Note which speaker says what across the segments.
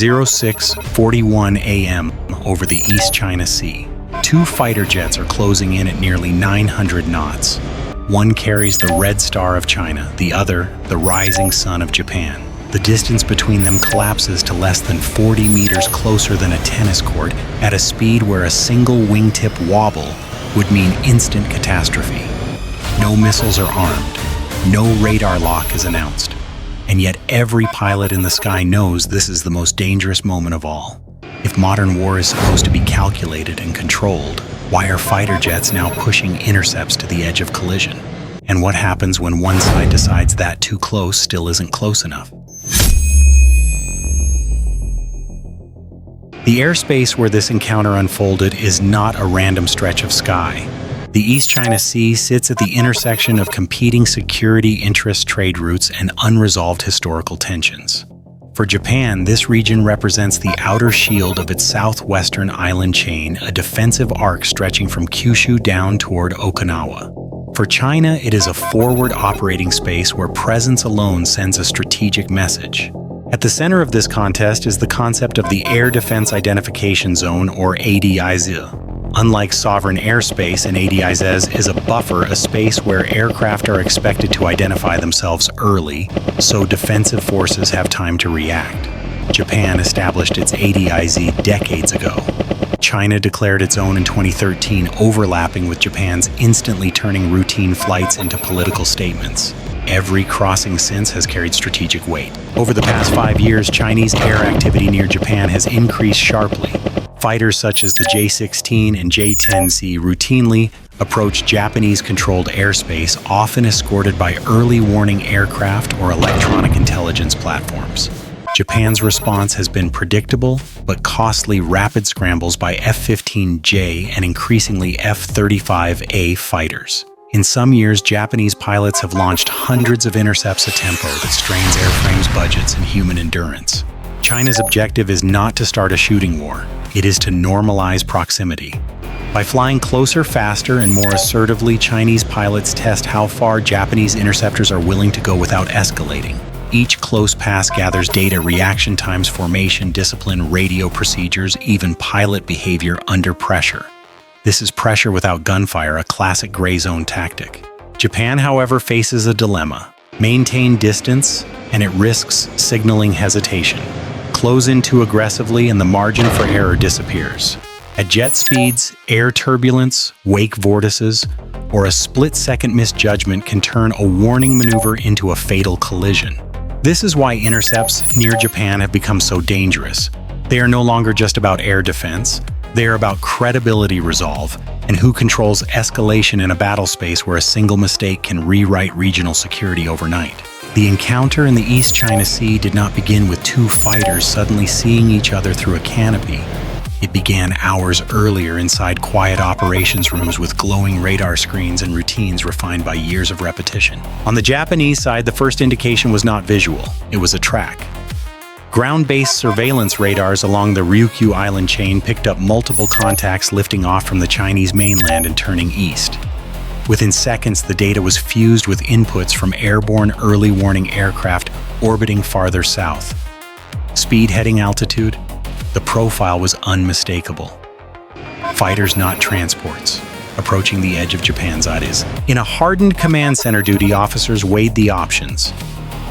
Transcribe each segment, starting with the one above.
Speaker 1: 06:41 a.m. over the East China Sea. Two fighter jets are closing in at nearly 900 knots. One carries the Red Star of China, the other, the Rising Sun of Japan. The distance between them collapses to less than 40 meters closer than a tennis court at a speed where a single wingtip wobble would mean instant catastrophe. No missiles are armed. No radar lock is announced. And yet every pilot in the sky knows this is the most dangerous moment of all. If modern war is supposed to be calculated and controlled, why are fighter jets now pushing intercepts to the edge of collision? And what happens when one side decides that too close still isn't close enough? The airspace where this encounter unfolded is not a random stretch of sky. The East China Sea sits at the intersection of competing security interests, trade routes, and unresolved historical tensions. For Japan, this region represents the outer shield of its southwestern island chain, a defensive arc stretching from Kyushu down toward Okinawa. For China, it is a forward operating space where presence alone sends a strategic message. At the center of this contest is the concept of the Air Defense Identification Zone, or ADIZ. Unlike sovereign airspace, an ADIZ is a buffer, a space where aircraft are expected to identify themselves early, so defensive forces have time to react. Japan established its ADIZ decades ago. China declared its own in 2013, overlapping with Japan's, instantly turning routine flights into political statements. Every crossing since has carried strategic weight. Over the past 5 years, Chinese air activity near Japan has increased sharply. Fighters such as the J-16 and J-10C routinely approach Japanese-controlled airspace, often escorted by early warning aircraft or electronic intelligence platforms. Japan's response has been predictable but costly rapid scrambles by F-15J and increasingly F-35A fighters. In some years, Japanese pilots have launched hundreds of intercepts a tempo that strains airframes' budgets and human endurance. China's objective is not to start a shooting war. It is to normalize proximity. By flying closer, faster, and more assertively, Chinese pilots test how far Japanese interceptors are willing to go without escalating. Each close pass gathers data, reaction times, formation, discipline, radio procedures, even pilot behavior under pressure. This is pressure without gunfire, a classic gray zone tactic. Japan, however, faces a dilemma. Maintain distance, and it risks signaling hesitation. Close in too aggressively, and the margin for error disappears. At jet speeds, air turbulence, wake vortices, or a split-second misjudgment can turn a warning maneuver into a fatal collision. This is why intercepts near Japan have become so dangerous. They are no longer just about air defense. They are about credibility resolve and who controls escalation in a battle space where a single mistake can rewrite regional security overnight. The encounter in the East China Sea did not begin with two fighters suddenly seeing each other through a canopy. It began hours earlier inside quiet operations rooms with glowing radar screens and routines refined by years of repetition. On the Japanese side, the first indication was not visual, it was a track. Ground-based surveillance radars along the Ryukyu Island chain picked up multiple contacts lifting off from the Chinese mainland and turning east. Within seconds, the data was fused with inputs from airborne early warning aircraft orbiting farther south. Speed, heading, altitude, the profile was unmistakable. Fighters, not transports, approaching the edge of Japan's eyes. In a hardened command center duty, officers weighed the options.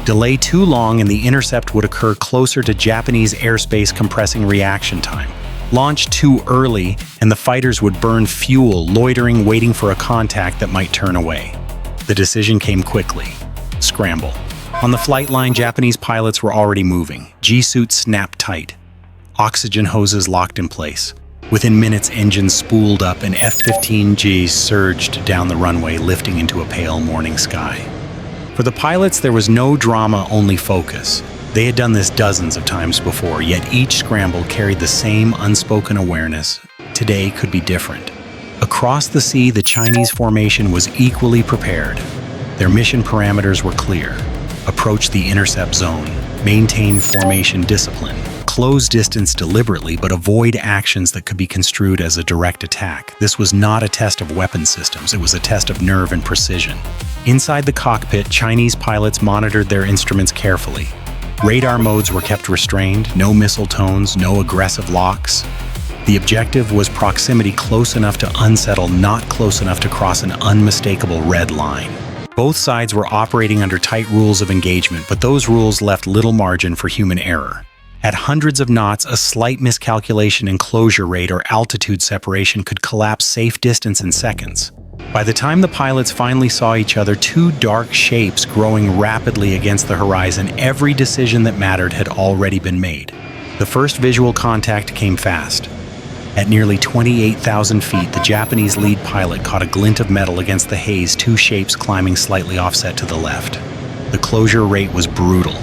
Speaker 1: Delay too long and the intercept would occur closer to Japanese airspace, compressing reaction time. Launch too early and the fighters would burn fuel, loitering, waiting for a contact that might turn away. The decision came quickly. Scramble. On the flight line, Japanese pilots were already moving. G-suits snapped tight. Oxygen hoses locked in place. Within minutes, engines spooled up and F-15Gs surged down the runway, lifting into a pale morning sky. For the pilots, there was no drama, only focus. They had done this dozens of times before, yet each scramble carried the same unspoken awareness. Today could be different. Across the sea, the Chinese formation was equally prepared. Their mission parameters were clear. Approach the intercept zone, maintain formation discipline, close distance deliberately, but avoid actions that could be construed as a direct attack. This was not a test of weapon systems, it was a test of nerve and precision. Inside the cockpit, Chinese pilots monitored their instruments carefully. Radar modes were kept restrained, no missile tones, no aggressive locks. The objective was proximity close enough to unsettle, not close enough to cross an unmistakable red line. Both sides were operating under tight rules of engagement, but those rules left little margin for human error. At hundreds of knots, a slight miscalculation in closure rate or altitude separation could collapse safe distance in seconds. By the time the pilots finally saw each other, two dark shapes growing rapidly against the horizon, every decision that mattered had already been made. The first visual contact came fast. At nearly 28,000 feet, the Japanese lead pilot caught a glint of metal against the haze, two shapes climbing slightly offset to the left. The closure rate was brutal.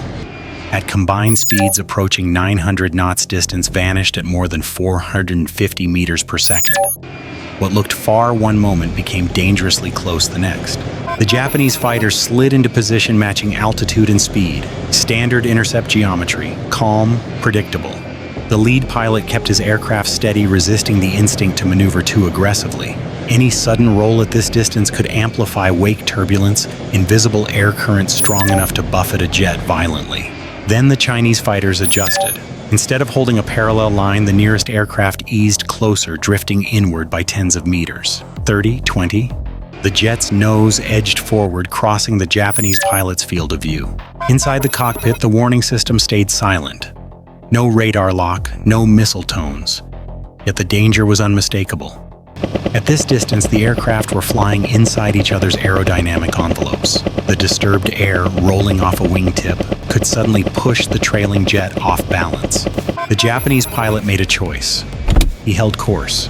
Speaker 1: At combined speeds approaching 900 knots, distance vanished at more than 450 meters per second. What looked far one moment became dangerously close the next. The Japanese fighters slid into position matching altitude and speed. Standard intercept geometry, calm, predictable. The lead pilot kept his aircraft steady, resisting the instinct to maneuver too aggressively. Any sudden roll at this distance could amplify wake turbulence, invisible air currents strong enough to buffet a jet violently. Then the Chinese fighters adjusted. Instead of holding a parallel line, the nearest aircraft eased closer, drifting inward by tens of meters. 30, 20. The jet's nose edged forward, crossing the Japanese pilot's field of view. Inside the cockpit, the warning system stayed silent. No radar lock, no missile tones. Yet the danger was unmistakable. At this distance, the aircraft were flying inside each other's aerodynamic envelopes. The disturbed air rolling off a wingtip could suddenly push the trailing jet off balance. The Japanese pilot made a choice. He held course.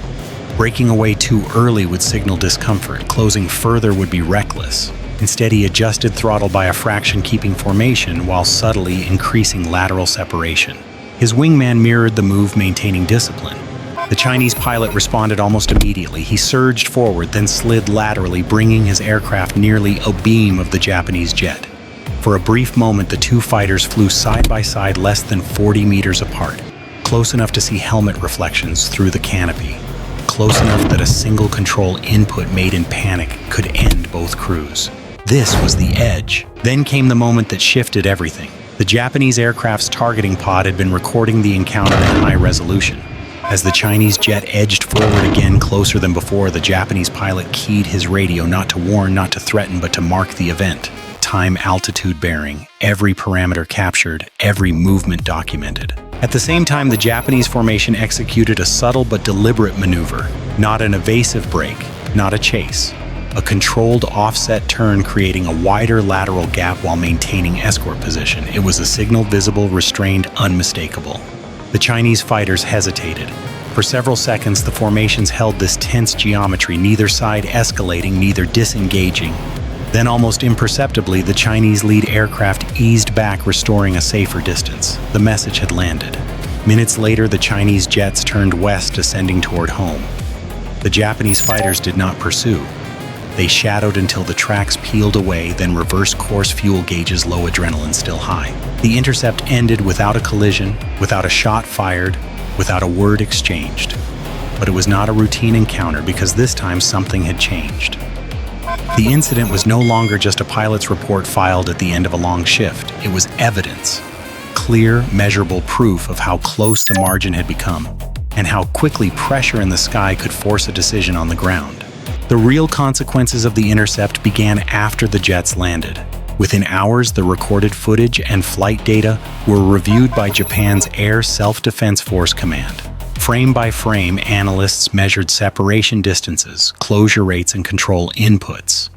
Speaker 1: Breaking away too early would signal discomfort. Closing further would be reckless. Instead, he adjusted throttle by a fraction, keeping formation while subtly increasing lateral separation. His wingman mirrored the move, maintaining discipline. The Chinese pilot responded almost immediately. He surged forward, then slid laterally, bringing his aircraft nearly abeam of the Japanese jet. For a brief moment, the two fighters flew side by side, less than 40 meters apart, close enough to see helmet reflections through the canopy, close enough that a single control input made in panic could end both crews. This was the edge. Then came the moment that shifted everything. The Japanese aircraft's targeting pod had been recording the encounter in high resolution. As the Chinese jet edged forward again, closer than before, the Japanese pilot keyed his radio, not to warn, not to threaten, but to mark the event. Time, altitude, bearing, every parameter captured, every movement documented. At the same time, the Japanese formation executed a subtle but deliberate maneuver. Not an evasive break, not a chase. A controlled offset turn, creating a wider lateral gap while maintaining escort position. It was a signal, visible, restrained, unmistakable. The Chinese fighters hesitated. For several seconds, the formations held this tense geometry, neither side escalating, neither disengaging. Then, almost imperceptibly, the Chinese lead aircraft eased back, restoring a safer distance. The message had landed. Minutes later, the Chinese jets turned west, descending toward home. The Japanese fighters did not pursue. They shadowed until the tracks peeled away, then reversed course, fuel gauges low, adrenaline still high. The intercept ended without a collision, without a shot fired, without a word exchanged. But it was not a routine encounter, because this time something had changed. The incident was no longer just a pilot's report filed at the end of a long shift. It was evidence. Clear, measurable proof of how close the margin had become, and how quickly pressure in the sky could force a decision on the ground. The real consequences of the intercept began after the jets landed. Within hours, the recorded footage and flight data were reviewed by Japan's Air Self-Defense Force Command. Frame by frame, analysts measured separation distances, closure rates, and control inputs.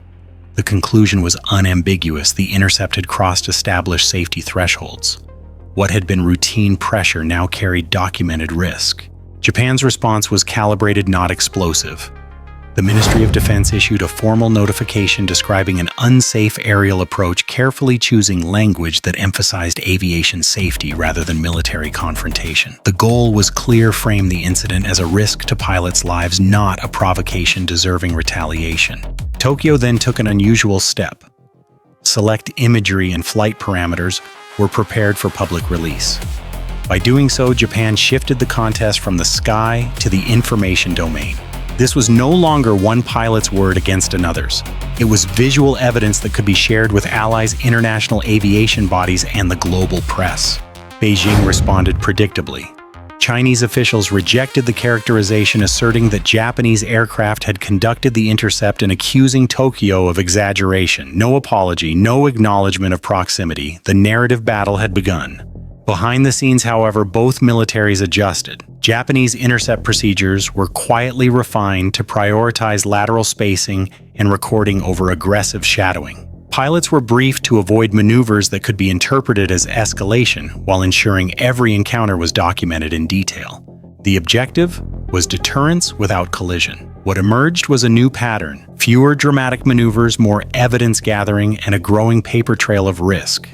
Speaker 1: The conclusion was unambiguous. The intercept had crossed established safety thresholds. What had been routine pressure now carried documented risk. Japan's response was calibrated, not explosive. The Ministry of Defense issued a formal notification describing an unsafe aerial approach, carefully choosing language that emphasized aviation safety rather than military confrontation. The goal was clear: frame the incident as a risk to pilots' lives, not a provocation deserving retaliation. Tokyo then took an unusual step. Select imagery and flight parameters were prepared for public release. By doing so, Japan shifted the contest from the sky to the information domain. This was no longer one pilot's word against another's. It was visual evidence that could be shared with allies, international aviation bodies, and the global press. Beijing responded predictably. Chinese officials rejected the characterization, asserting that Japanese aircraft had conducted the intercept and accusing Tokyo of exaggeration. No apology, no acknowledgement of proximity. The narrative battle had begun. Behind the scenes, however, both militaries adjusted. Japanese intercept procedures were quietly refined to prioritize lateral spacing and recording over aggressive shadowing. Pilots were briefed to avoid maneuvers that could be interpreted as escalation, while ensuring every encounter was documented in detail. The objective was deterrence without collision. What emerged was a new pattern: fewer dramatic maneuvers, more evidence gathering, and a growing paper trail of risk.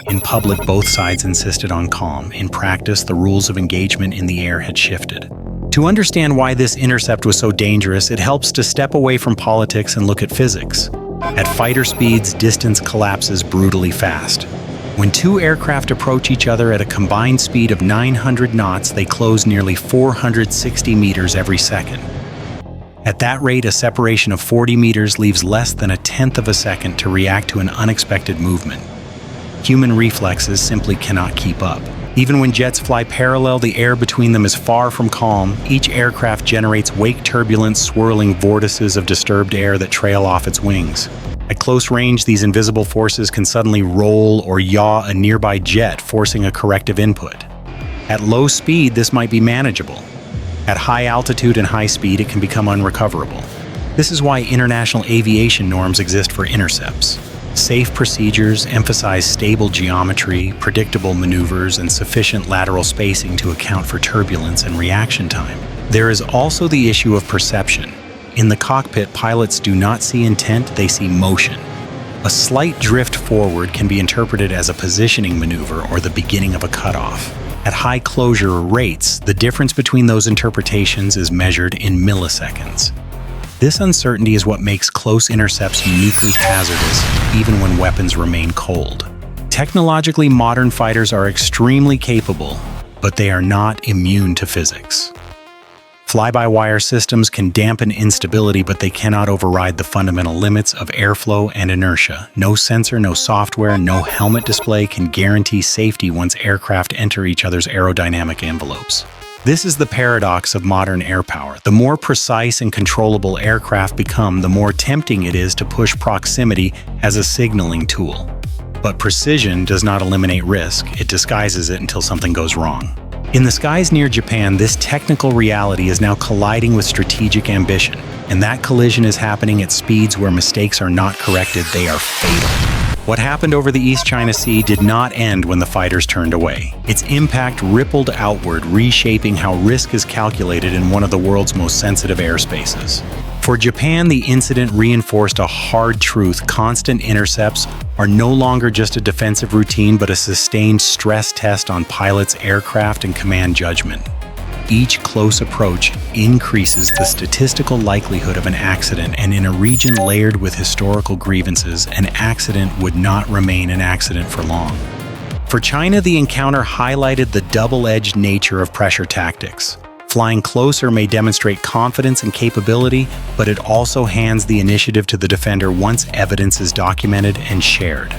Speaker 1: In public, both sides insisted on calm. In practice, the rules of engagement in the air had shifted. To understand why this intercept was so dangerous, it helps to step away from politics and look at physics. At fighter speeds, distance collapses brutally fast. When two aircraft approach each other at a combined speed of 900 knots, they close nearly 460 meters every second. At that rate, a separation of 40 meters leaves less than a tenth of a second to react to an unexpected movement. Human reflexes simply cannot keep up. Even when jets fly parallel, the air between them is far from calm. Each aircraft generates wake turbulence, swirling vortices of disturbed air that trail off its wings. At close range, these invisible forces can suddenly roll or yaw a nearby jet, forcing a corrective input. At low speed, this might be manageable. At high altitude and high speed, it can become unrecoverable. This is why international aviation norms exist for intercepts. Safe procedures emphasize stable geometry, predictable maneuvers, and sufficient lateral spacing to account for turbulence and reaction time. There is also the issue of perception. In the cockpit, pilots do not see intent, they see motion. A slight drift forward can be interpreted as a positioning maneuver or the beginning of a cutoff. At high closure rates, the difference between those interpretations is measured in milliseconds. This uncertainty is what makes close intercepts uniquely hazardous, even when weapons remain cold. Technologically, modern fighters are extremely capable, but they are not immune to physics. Fly-by-wire systems can dampen instability, but they cannot override the fundamental limits of airflow and inertia. No sensor, no software, no helmet display can guarantee safety once aircraft enter each other's aerodynamic envelopes. This is the paradox of modern air power. The more precise and controllable aircraft become, the more tempting it is to push proximity as a signaling tool. But precision does not eliminate risk, it disguises it until something goes wrong. In the skies near Japan, this technical reality is now colliding with strategic ambition, and that collision is happening at speeds where mistakes are not corrected, they are fatal. What happened over the East China Sea did not end when the fighters turned away. Its impact rippled outward, reshaping how risk is calculated in one of the world's most sensitive airspaces. For Japan, the incident reinforced a hard truth: constant intercepts are no longer just a defensive routine, but a sustained stress test on pilots, aircraft, and command judgment. Each close approach increases the statistical likelihood of an accident, and in a region layered with historical grievances, an accident would not remain an accident for long. For China, the encounter highlighted the double-edged nature of pressure tactics. Flying closer may demonstrate confidence and capability, but it also hands the initiative to the defender once evidence is documented and shared.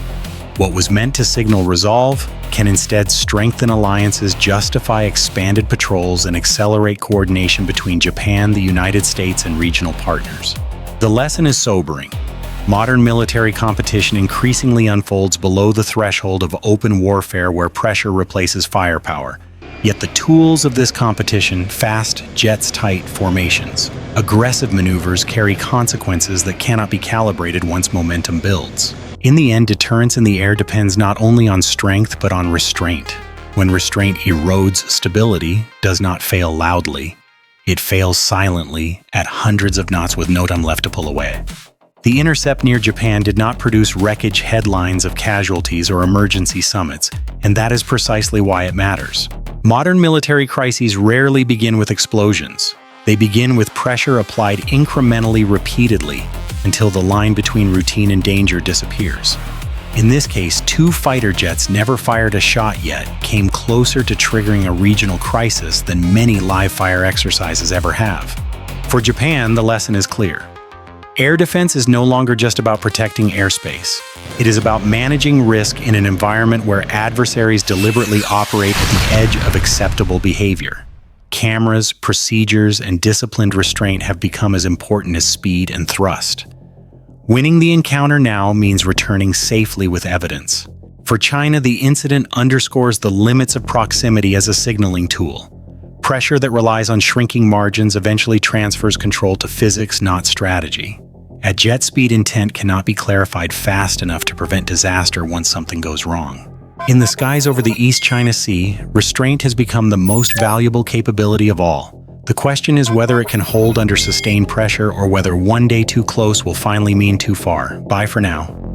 Speaker 1: What was meant to signal resolve can instead strengthen alliances, justify expanded patrols, and accelerate coordination between Japan, the United States, and regional partners. The lesson is sobering. Modern military competition increasingly unfolds below the threshold of open warfare where pressure replaces firepower. Yet the tools of this competition, fast, jets-tight formations, aggressive maneuvers, carry consequences that cannot be calibrated once momentum builds. In the end, deterrence in the air depends not only on strength but on restraint. When restraint erodes stability, does not fail loudly. It fails silently at hundreds of knots with no time left to pull away. The intercept near Japan did not produce wreckage headlines of casualties or emergency summits, and that is precisely why it matters. Modern military crises rarely begin with explosions. They begin with pressure applied incrementally repeatedly until the line between routine and danger disappears. In this case, two fighter jets never fired a shot yet came closer to triggering a regional crisis than many live-fire exercises ever have. For Japan, the lesson is clear. Air defense is no longer just about protecting airspace. It is about managing risk in an environment where adversaries deliberately operate at the edge of acceptable behavior. Cameras, procedures, and disciplined restraint have become as important as speed and thrust. Winning the encounter now means returning safely with evidence. For China, the incident underscores the limits of proximity as a signaling tool. Pressure that relies on shrinking margins eventually transfers control to physics, not strategy. At jet speed, intent cannot be clarified fast enough to prevent disaster once something goes wrong. In the skies over the East China Sea, restraint has become the most valuable capability of all. The question is whether it can hold under sustained pressure or whether one day too close will finally mean too far. Bye for now.